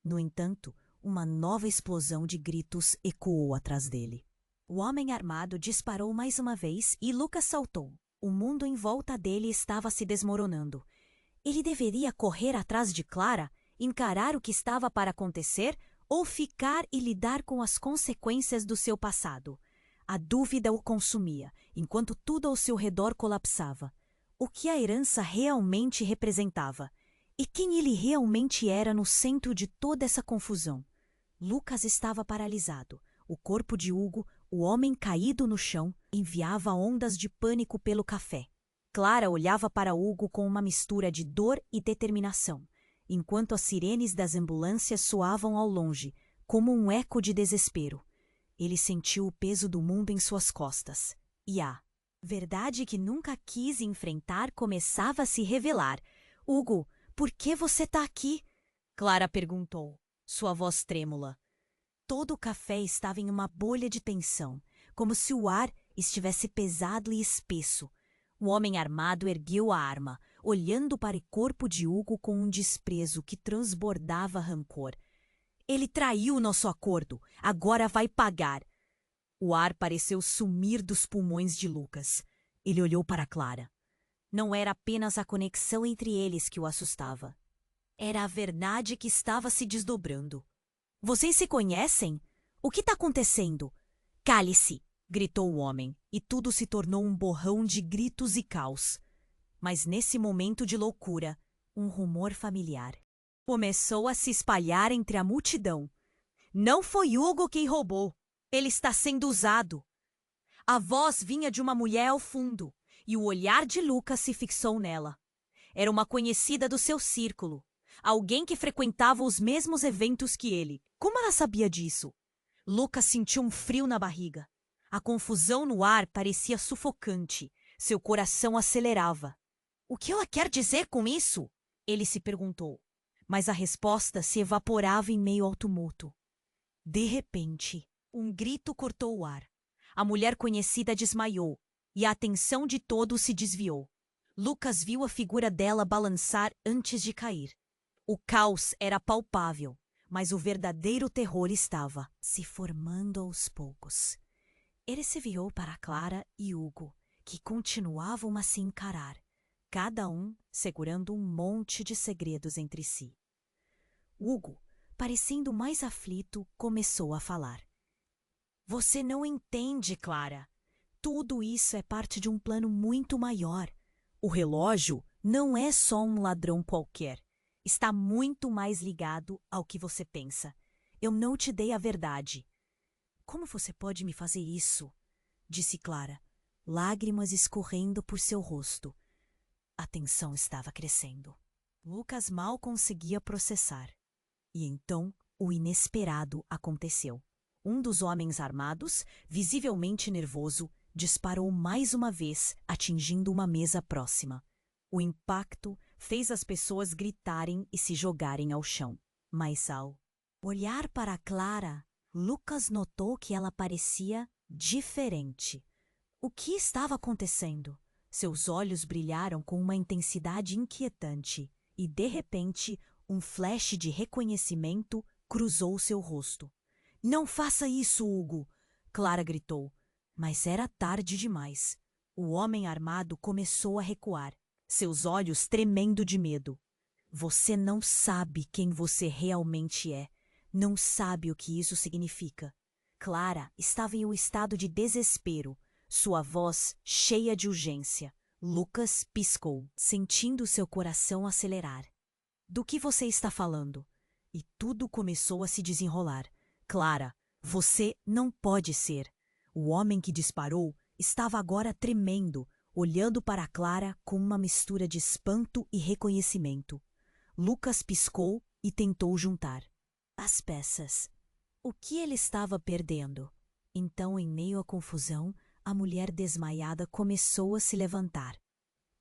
No entanto, uma nova explosão de gritos ecoou atrás dele. O homem armado disparou mais uma vez e Lucas saltou. O mundo em volta dele estava se desmoronando. Ele deveria correr atrás de Clara, encarar o que estava para acontecer ou ficar e lidar com as consequências do seu passado. A dúvida o consumia, enquanto tudo ao seu redor colapsava. O que a herança realmente representava? E quem ele realmente era no centro de toda essa confusão? Lucas estava paralisado. O corpo de Hugo, o homem caído no chão, enviava ondas de pânico pelo café. Clara olhava para Hugo com uma mistura de dor e determinação, enquanto as sirenes das ambulâncias soavam ao longe, como um eco de desespero. Ele sentiu o peso do mundo em suas costas. E a verdade que nunca quis enfrentar começava a se revelar. Hugo, por que você está aqui? Clara perguntou, sua voz trêmula. Todo o café estava em uma bolha de tensão, como se o ar estivesse pesado e espesso. O homem armado ergueu a arma, olhando para o corpo de Hugo com um desprezo que transbordava rancor. Ele traiu nosso acordo, agora vai pagar. O ar pareceu sumir dos pulmões de Lucas. Ele olhou para Clara. Não era apenas a conexão entre eles que o assustava. Era a verdade que estava se desdobrando. Vocês se conhecem? O que está acontecendo? Cale-se! Gritou o homem, e tudo se tornou um borrão de gritos e caos. Mas nesse momento de loucura, um rumor familiar começou a se espalhar entre a multidão. Não foi Hugo quem roubou. Ele está sendo usado. A voz vinha de uma mulher ao fundo, e o olhar de Lucas se fixou nela. Era uma conhecida do seu círculo, alguém que frequentava os mesmos eventos que ele. Como ela sabia disso? Lucas sentiu um frio na barriga. A confusão no ar parecia sufocante. Seu coração acelerava. O que ela quer dizer com isso? Ele se perguntou. Mas a resposta se evaporava em meio ao tumulto. De repente, um grito cortou o ar. A mulher conhecida desmaiou, e a atenção de todos se desviou. Lucas viu a figura dela balançar antes de cair. O caos era palpável, mas o verdadeiro terror estava se formando aos poucos. Ele se virou para Clara e Hugo, que continuavam a se encarar, cada um segurando um monte de segredos entre si. Hugo, parecendo mais aflito, começou a falar. Você não entende, Clara. Tudo isso é parte de um plano muito maior. O relógio não é só um ladrão qualquer. Está muito mais ligado ao que você pensa. Eu não te dei a verdade. Como você pode me fazer isso? Disse Clara, lágrimas escorrendo por seu rosto. A tensão estava crescendo. Lucas mal conseguia processar. E então o inesperado aconteceu. Um dos homens armados, visivelmente nervoso, disparou mais uma vez, atingindo uma mesa próxima. O impacto fez as pessoas gritarem e se jogarem ao chão. Mas ao olhar para Clara, Lucas notou que ela parecia diferente. O que estava acontecendo? Seus olhos brilharam com uma intensidade inquietante e, de repente, um flash de reconhecimento cruzou seu rosto. Não faça isso, Hugo! Clara gritou. Mas era tarde demais. O homem armado começou a recuar, seus olhos tremendo de medo. Você não sabe quem você realmente é. Não sabe o que isso significa. Clara estava em um estado de desespero, sua voz cheia de urgência. Lucas piscou, sentindo seu coração acelerar. Do que você está falando? E tudo começou a se desenrolar. Clara, você não pode ser. O homem que disparou estava agora tremendo, olhando para Clara com uma mistura de espanto e reconhecimento. Lucas piscou e tentou juntar as peças. O que ele estava perdendo? Então, em meio à confusão, a mulher desmaiada começou a se levantar.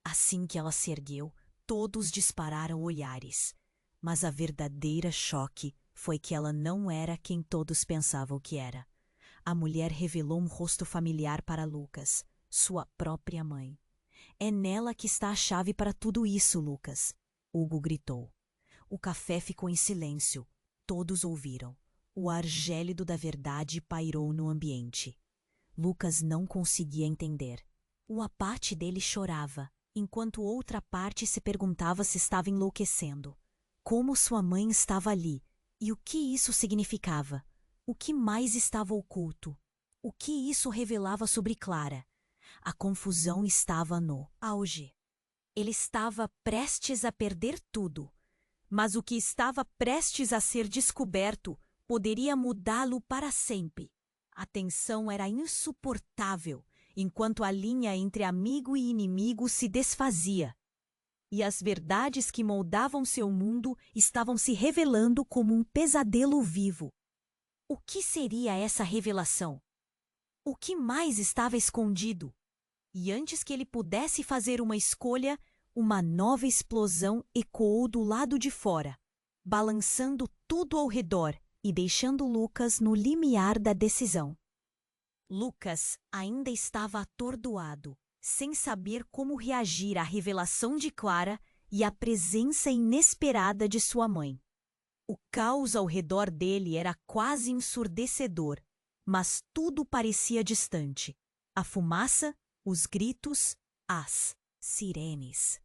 Assim que ela se ergueu, todos dispararam olhares. Mas a verdadeira choque foi que ela não era quem todos pensavam que era. A mulher revelou um rosto familiar para Lucas, sua própria mãe. É nela que está a chave para tudo isso, Lucas, Hugo gritou. O café ficou em silêncio. Todos ouviram. O ar gélido da verdade pairou no ambiente. Lucas não conseguia entender. Uma parte dele chorava, enquanto outra parte se perguntava se estava enlouquecendo. Como sua mãe estava ali? E o que isso significava? O que mais estava oculto? O que isso revelava sobre Clara? A confusão estava no auge. Ele estava prestes a perder tudo. Mas o que estava prestes a ser descoberto poderia mudá-lo para sempre. A tensão era insuportável, enquanto a linha entre amigo e inimigo se desfazia. E as verdades que moldavam seu mundo estavam se revelando como um pesadelo vivo. O que seria essa revelação? O que mais estava escondido? E antes que ele pudesse fazer uma escolha, uma nova explosão ecoou do lado de fora, balançando tudo ao redor e deixando Lucas no limiar da decisão. Lucas ainda estava atordoado, sem saber como reagir à revelação de Clara e à presença inesperada de sua mãe. O caos ao redor dele era quase ensurdecedor, mas tudo parecia distante. A fumaça, os gritos, as sirenes.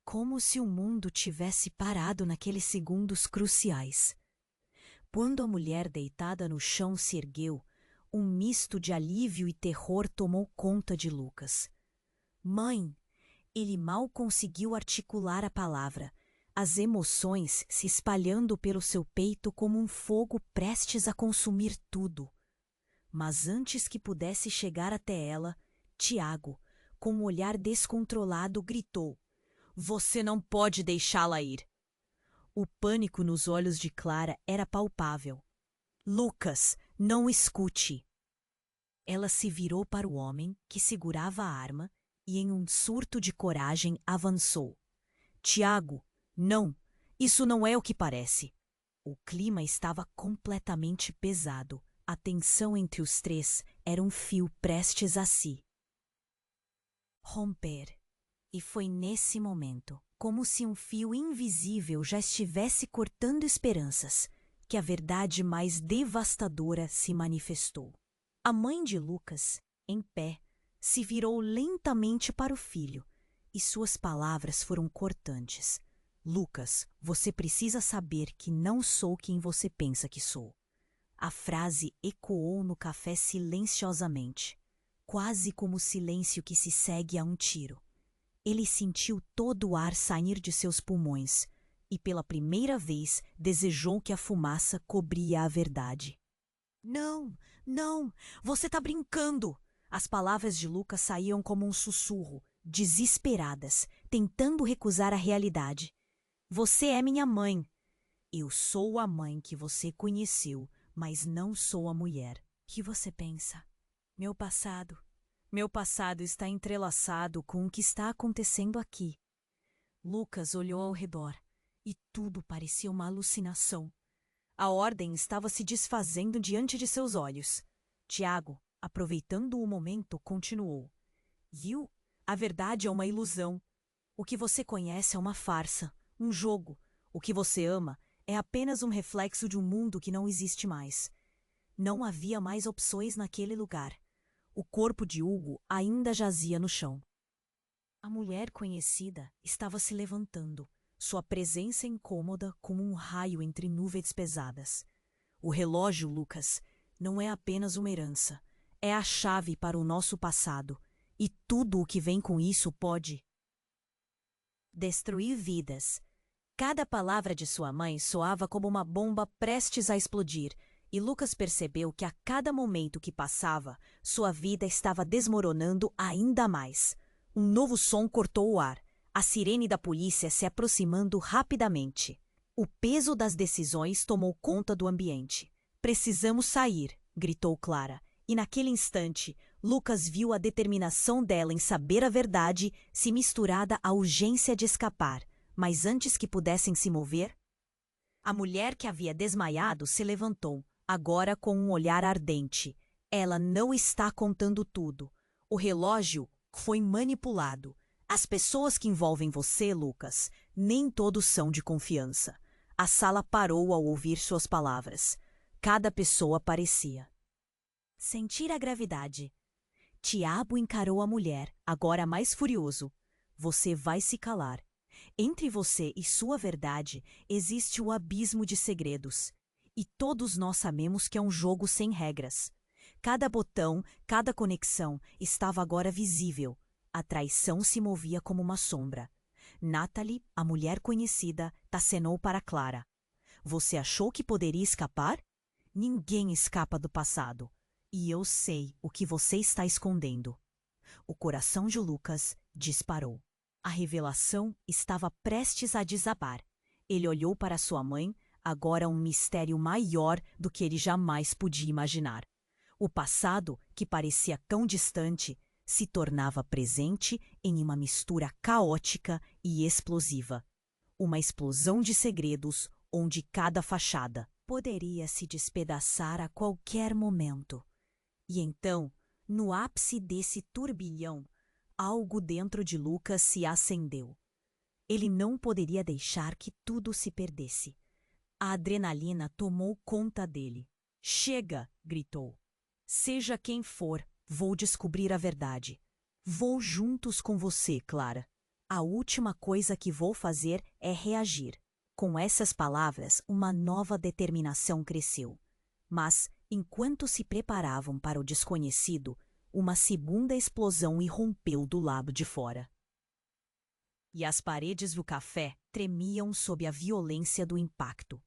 Como se o mundo tivesse parado naqueles segundos cruciais. Quando a mulher deitada no chão se ergueu, um misto de alívio e terror tomou conta de Lucas. Mãe! Ele mal conseguiu articular a palavra, as emoções se espalhando pelo seu peito como um fogo prestes a consumir tudo. Mas antes que pudesse chegar até ela, Tiago, com um olhar descontrolado, gritou: Você não pode deixá-la ir! O pânico nos olhos de Clara era palpável. Lucas, não escute! Ela se virou para o homem, que segurava a arma, e em um surto de coragem avançou. Tiago, não! Isso não é o que parece! O clima estava completamente pesado. A tensão entre os três era um fio prestes a se romper. E foi nesse momento, como se um fio invisível já estivesse cortando esperanças, que a verdade mais devastadora se manifestou. A mãe de Lucas, em pé, se virou lentamente para o filho, e suas palavras foram cortantes. Lucas, você precisa saber que não sou quem você pensa que sou. A frase ecoou no café silenciosamente, quase como o silêncio que se segue a um tiro. Ele sentiu todo o ar sair de seus pulmões e, pela primeira vez, desejou que a fumaça cobria a verdade. Não, não, você está brincando! As palavras de Lucas saíam como um sussurro, desesperadas, tentando recusar a realidade. Você é minha mãe. Eu sou a mãe que você conheceu, mas não sou a mulher. Que você pensa? Meu passado está entrelaçado com o que está acontecendo aqui. Lucas olhou ao redor e tudo parecia uma alucinação. A ordem estava se desfazendo diante de seus olhos. Tiago, aproveitando o momento, continuou. Viu? A verdade é uma ilusão. O que você conhece é uma farsa, um jogo. O que você ama é apenas um reflexo de um mundo que não existe mais. Não havia mais opções naquele lugar. O corpo de Hugo ainda jazia no chão. A mulher conhecida estava se levantando, sua presença incômoda como um raio entre nuvens pesadas. O relógio, Lucas, não é apenas uma herança, é a chave para o nosso passado, e tudo o que vem com isso pode destruir vidas. Cada palavra de sua mãe soava como uma bomba prestes a explodir, e Lucas percebeu que a cada momento que passava, sua vida estava desmoronando ainda mais. Um novo som cortou o ar, a sirene da polícia se aproximando rapidamente. O peso das decisões tomou conta do ambiente. Precisamos sair, gritou Clara, e naquele instante, Lucas viu a determinação dela em saber a verdade se misturada à urgência de escapar. Mas antes que pudessem se mover, a mulher que havia desmaiado se levantou, agora com um olhar ardente. Ela não está contando tudo. O relógio foi manipulado. As pessoas que envolvem você, Lucas, nem todos são de confiança. A sala parou ao ouvir suas palavras. Cada pessoa parecia sentir a gravidade. Tiago encarou a mulher, agora mais furioso. Você vai se calar. Entre você e sua verdade existe o abismo de segredos. E todos nós sabemos que é um jogo sem regras. Cada botão, cada conexão estava agora visível. A traição se movia como uma sombra. Natalie, a mulher conhecida, tacenou para Clara. Você achou que poderia escapar? Ninguém escapa do passado. E eu sei o que você está escondendo. O coração de Lucas disparou. A revelação estava prestes a desabar. Ele olhou para sua mãe, agora um mistério maior do que ele jamais podia imaginar. O passado, que parecia tão distante, se tornava presente em uma mistura caótica e explosiva. Uma explosão de segredos onde cada fachada poderia se despedaçar a qualquer momento. E então, no ápice desse turbilhão, algo dentro de Lucas se acendeu. Ele não poderia deixar que tudo se perdesse. A adrenalina tomou conta dele. Chega! Gritou. Seja quem for, vou descobrir a verdade. Vou juntos com você, Clara. A última coisa que vou fazer é reagir. Com essas palavras, uma nova determinação cresceu. Mas, enquanto se preparavam para o desconhecido, uma segunda explosão irrompeu do lado de fora. E as paredes do café tremiam sob a violência do impacto.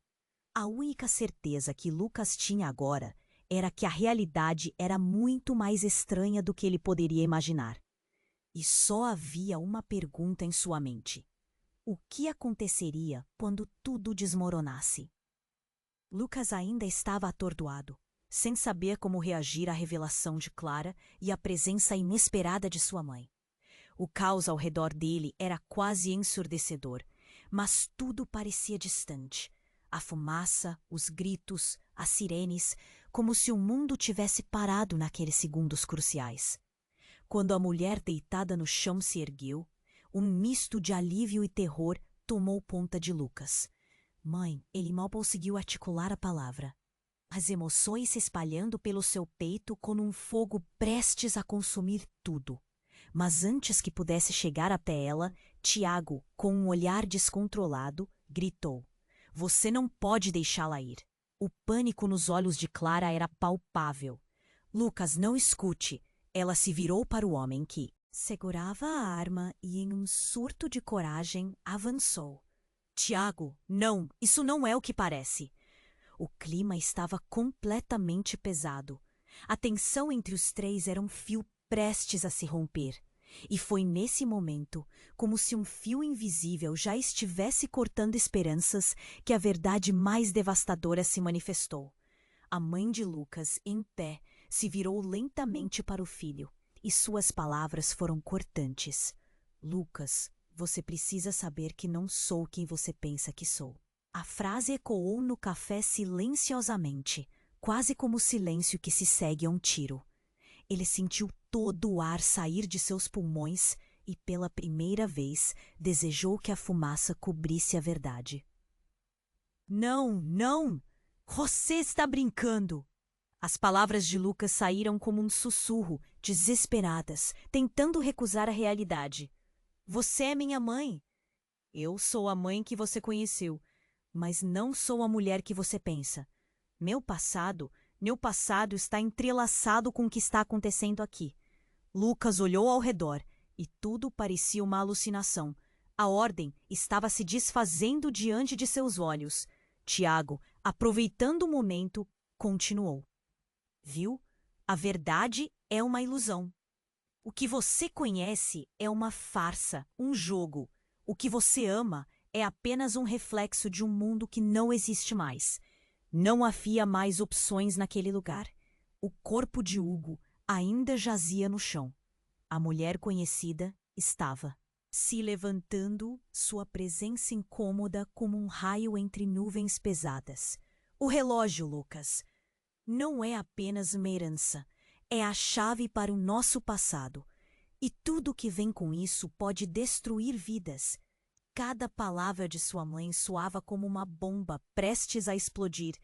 A única certeza que Lucas tinha agora era que a realidade era muito mais estranha do que ele poderia imaginar. E só havia uma pergunta em sua mente: o que aconteceria quando tudo desmoronasse? Lucas ainda estava atordoado, sem saber como reagir à revelação de Clara e à presença inesperada de sua mãe. O caos ao redor dele era quase ensurdecedor, mas tudo parecia distante. A fumaça, os gritos, as sirenes, como se o mundo tivesse parado naqueles segundos cruciais. Quando a mulher deitada no chão se ergueu, um misto de alívio e terror tomou conta de Lucas. Mãe, ele mal conseguiu articular a palavra. As emoções se espalhando pelo seu peito como um fogo prestes a consumir tudo. Mas antes que pudesse chegar até ela, Tiago, com um olhar descontrolado, gritou: Você não pode deixá-la ir. O pânico nos olhos de Clara era palpável. Lucas, não escute. Ela se virou para o homem que segurava a arma e, em um surto de coragem, avançou. Tiago, não, isso não é o que parece. O clima estava completamente pesado. A tensão entre os três era um fio prestes a se romper. E foi nesse momento, como se um fio invisível já estivesse cortando esperanças, que a verdade mais devastadora se manifestou. A mãe de Lucas, em pé, se virou lentamente para o filho, e suas palavras foram cortantes. Lucas, você precisa saber que não sou quem você pensa que sou. A frase ecoou no café silenciosamente, quase como o silêncio que se segue a um tiro. Ele sentiu todo o ar sair de seus pulmões e, pela primeira vez, desejou que a fumaça cobrisse a verdade. Não, não! Você está brincando! As palavras de Lucas saíram como um sussurro, desesperadas, tentando recusar a realidade. Você é minha mãe. Eu sou a mãe que você conheceu, mas não sou a mulher que você pensa. Meu passado Meu passado está entrelaçado com o que está acontecendo aqui. Lucas olhou ao redor e tudo parecia uma alucinação. A ordem estava se desfazendo diante de seus olhos. Tiago, aproveitando o momento, continuou. Viu? A verdade é uma ilusão. O que você conhece é uma farsa, um jogo. O que você ama é apenas um reflexo de um mundo que não existe mais. Não havia mais opções naquele lugar. O corpo de Hugo ainda jazia no chão. A mulher conhecida estava se levantando, sua presença incômoda como um raio entre nuvens pesadas. O relógio, Lucas, não é apenas uma herança, é a chave para o nosso passado. E tudo que vem com isso pode destruir vidas. Cada palavra de sua mãe soava como uma bomba prestes a explodir,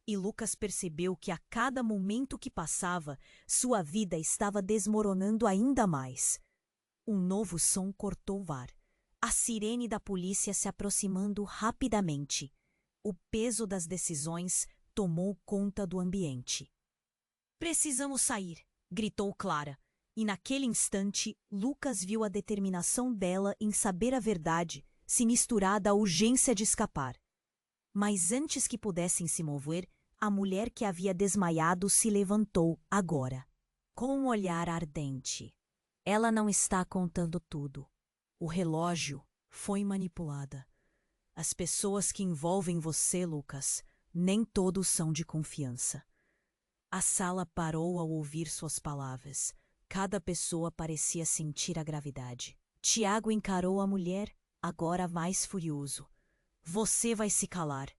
e Lucas percebeu que a cada momento que passava, sua vida estava desmoronando ainda mais. Um novo som cortou o ar. A sirene da polícia se aproximando rapidamente. O peso das decisões tomou conta do ambiente. Precisamos sair, gritou Clara. E naquele instante, Lucas viu a determinação dela em saber a verdade, se misturada à urgência de escapar. Mas antes que pudessem se mover, a mulher que havia desmaiado se levantou agora, com um olhar ardente. Ela não está contando tudo. O relógio foi manipulada. As pessoas que envolvem você, Lucas, nem todos são de confiança. A sala parou ao ouvir suas palavras. Cada pessoa parecia sentir a gravidade. Tiago encarou a mulher, agora mais furioso. Você vai se calar.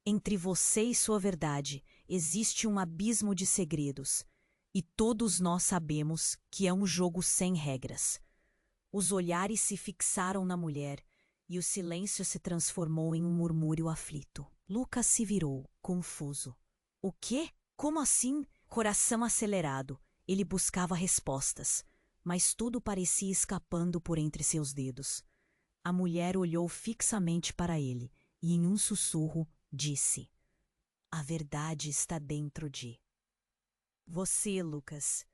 Entre você e sua verdade existe um abismo de segredos. E todos nós sabemos que é um jogo sem regras. Os olhares se fixaram na mulher e o silêncio se transformou em um murmúrio aflito. Lucas se virou, confuso. O quê? Como assim? Coração acelerado. Ele buscava respostas, mas tudo parecia escapando por entre seus dedos. A mulher olhou fixamente para ele e, em um sussurro, disse: A verdade está dentro de você, Lucas.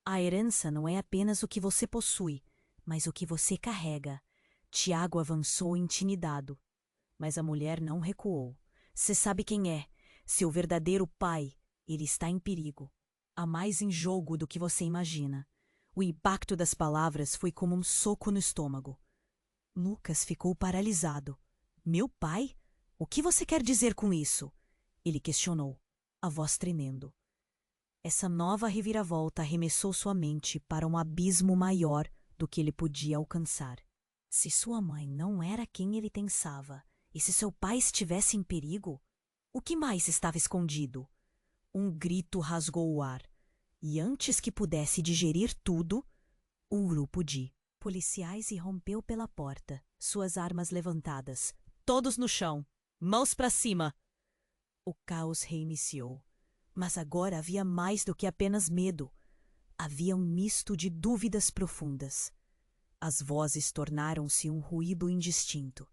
A herança não é apenas o que você possui, mas o que você carrega. Tiago avançou intimidado, mas a mulher não recuou. Você sabe quem é. Seu verdadeiro pai. Ele está em perigo. Há mais em jogo do que você imagina. O impacto das palavras foi como um soco no estômago. Lucas ficou paralisado. Meu pai? O que você quer dizer com isso? Ele questionou, a voz tremendo. Essa nova reviravolta arremessou sua mente para um abismo maior do que ele podia alcançar. Se sua mãe não era quem ele pensava, e se seu pai estivesse em perigo, o que mais estava escondido? Um grito rasgou o ar, e antes que pudesse digerir tudo, um grupo de policiais irrompeu pela porta, suas armas levantadas. Todos no chão, mãos para cima! O caos reiniciou, mas agora havia mais do que apenas medo. Havia um misto de dúvidas profundas. As vozes tornaram-se um ruído indistinto.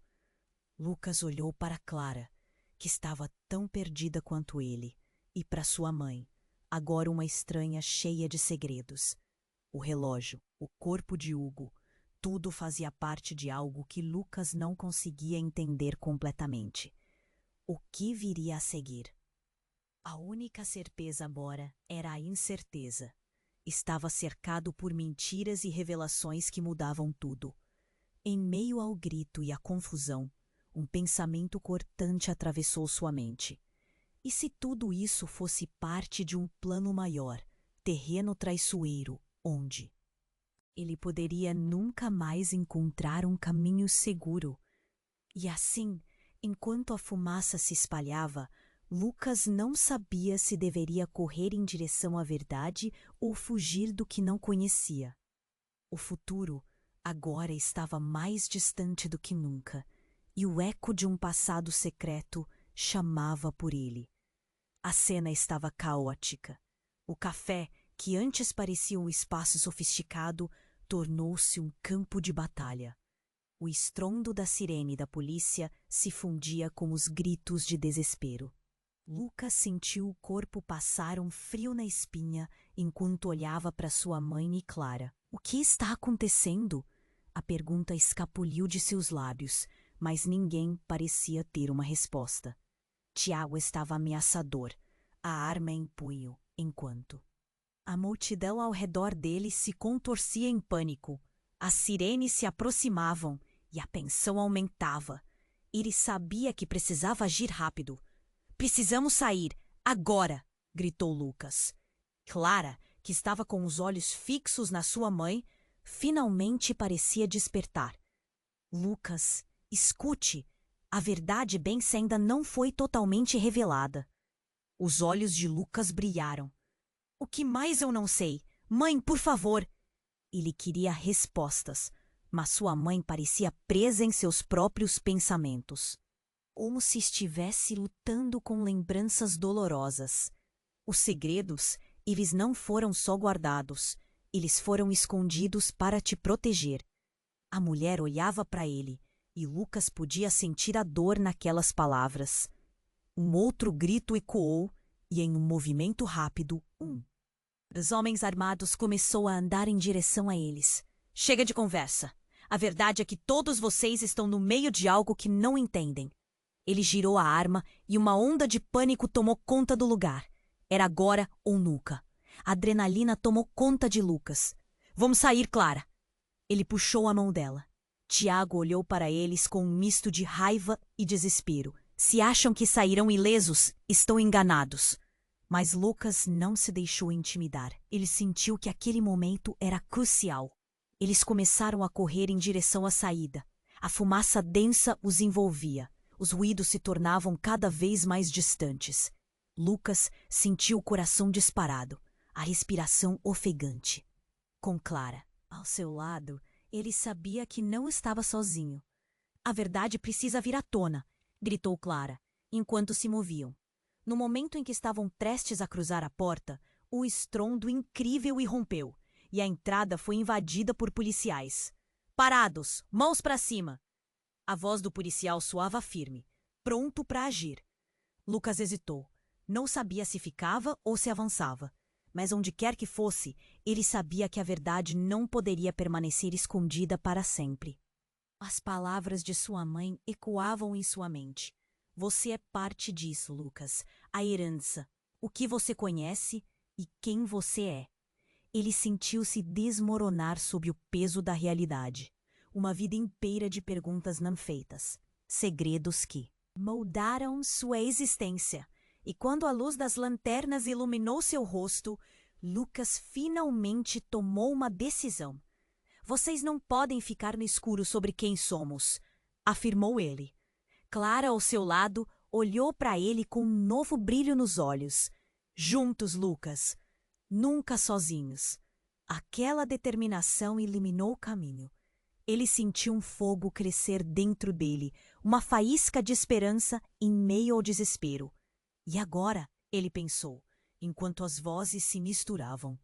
Lucas olhou para Clara, que estava tão perdida quanto ele, e para sua mãe, agora uma estranha cheia de segredos. O relógio, o corpo de Hugo, tudo fazia parte de algo que Lucas não conseguia entender completamente. O que viria a seguir? A única certeza agora era a incerteza. Estava cercado por mentiras e revelações que mudavam tudo. Em meio ao grito e à confusão, um pensamento cortante atravessou sua mente. E se tudo isso fosse parte de um plano maior, terreno traiçoeiro, onde ele poderia nunca mais encontrar um caminho seguro? E assim, enquanto a fumaça se espalhava, Lucas não sabia se deveria correr em direção à verdade ou fugir do que não conhecia. O futuro agora estava mais distante do que nunca, e o eco de um passado secreto chamava por ele. A cena estava caótica. O café, que antes parecia um espaço sofisticado, tornou-se um campo de batalha. O estrondo da sirene da polícia se fundia com os gritos de desespero. Lucas sentiu o corpo passar um frio na espinha enquanto olhava para sua mãe e Clara. O que está acontecendo? A pergunta escapuliu de seus lábios, mas ninguém parecia ter uma resposta. Tiago estava ameaçador, a arma em punho, enquanto a multidão ao redor dele se contorcia em pânico. As sirenes se aproximavam e a tensão aumentava. Ele sabia que precisava agir rápido. Precisamos sair, agora! Gritou Lucas. Clara, que estava com os olhos fixos na sua mãe, finalmente parecia despertar. Lucas, escute! A verdade Bense ainda não foi totalmente revelada. Os olhos de Lucas brilharam. O que mais eu não sei? Mãe, por favor! Ele queria respostas, mas sua mãe parecia presa em seus próprios pensamentos. Como se estivesse lutando com lembranças dolorosas. Os segredos, eles não foram só guardados, eles foram escondidos para te proteger. A mulher olhava para ele, e Lucas podia sentir a dor naquelas palavras. Um outro grito ecoou, e em um movimento rápido, dos homens armados começou a andar em direção a eles. Chega de conversa. A verdade é que todos vocês estão no meio de algo que não entendem. Ele girou a arma e uma onda de pânico tomou conta do lugar. Era agora ou nunca. A adrenalina tomou conta de Lucas. Vamos sair, Clara. Ele puxou a mão dela. Tiago olhou para eles com um misto de raiva e desespero. Se acham que sairão ilesos, estão enganados. Mas Lucas não se deixou intimidar. Ele sentiu que aquele momento era crucial. Eles começaram a correr em direção à saída. A fumaça densa os envolvia. Os ruídos se tornavam cada vez mais distantes. Lucas sentiu o coração disparado, a respiração ofegante. Com Clara ao seu lado, ele sabia que não estava sozinho. A verdade precisa vir à tona, gritou Clara, enquanto se moviam. No momento em que estavam prestes a cruzar a porta, um estrondo incrível irrompeu, e a entrada foi invadida por policiais. Parados, mãos para cima! A voz do policial soava firme, pronto para agir. Lucas hesitou. Não sabia se ficava ou se avançava. Mas onde quer que fosse, ele sabia que a verdade não poderia permanecer escondida para sempre. As palavras de sua mãe ecoavam em sua mente. Você é parte disso, Lucas. A herança, o que você conhece e quem você é. Ele sentiu-se desmoronar sob o peso da realidade. Uma vida inteira de perguntas não feitas. Segredos que moldaram sua existência. E quando a luz das lanternas iluminou seu rosto, Lucas finalmente tomou uma decisão. Vocês não podem ficar no escuro sobre quem somos, afirmou ele. Clara, ao seu lado, olhou para ele com um novo brilho nos olhos. Juntos, Lucas. Nunca sozinhos. Aquela determinação iluminou o caminho. Ele sentiu um fogo crescer dentro dele, uma faísca de esperança em meio ao desespero. E agora, ele pensou, enquanto as vozes se misturavam.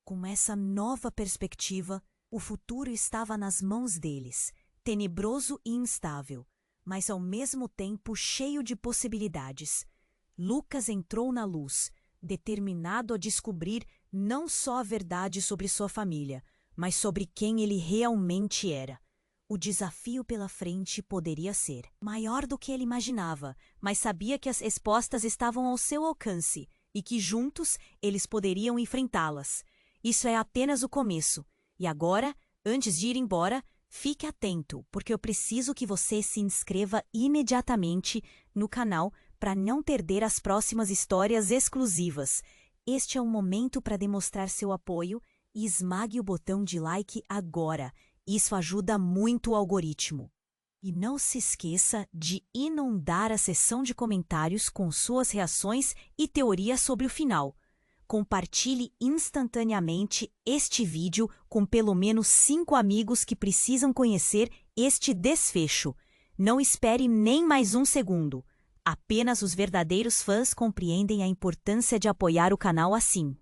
Com essa nova perspectiva, o futuro estava nas mãos deles, tenebroso e instável, mas ao mesmo tempo cheio de possibilidades. Lucas entrou na luz, determinado a descobrir não só a verdade sobre sua família, mas sobre quem ele realmente era. O desafio pela frente poderia ser maior do que ele imaginava, mas sabia que as respostas estavam ao seu alcance e que juntos eles poderiam enfrentá-las. Isso é apenas o começo. E agora, antes de ir embora, fique atento, porque eu preciso que você se inscreva imediatamente no canal para não perder as próximas histórias exclusivas. Este é um momento para demonstrar seu apoio e esmague o botão de like agora. Isso ajuda muito o algoritmo. E não se esqueça de inundar a seção de comentários com suas reações e teorias sobre o final. Compartilhe instantaneamente este vídeo com pelo menos 5 amigos que precisam conhecer este desfecho. Não espere nem mais um segundo. Apenas os verdadeiros fãs compreendem a importância de apoiar o canal assim.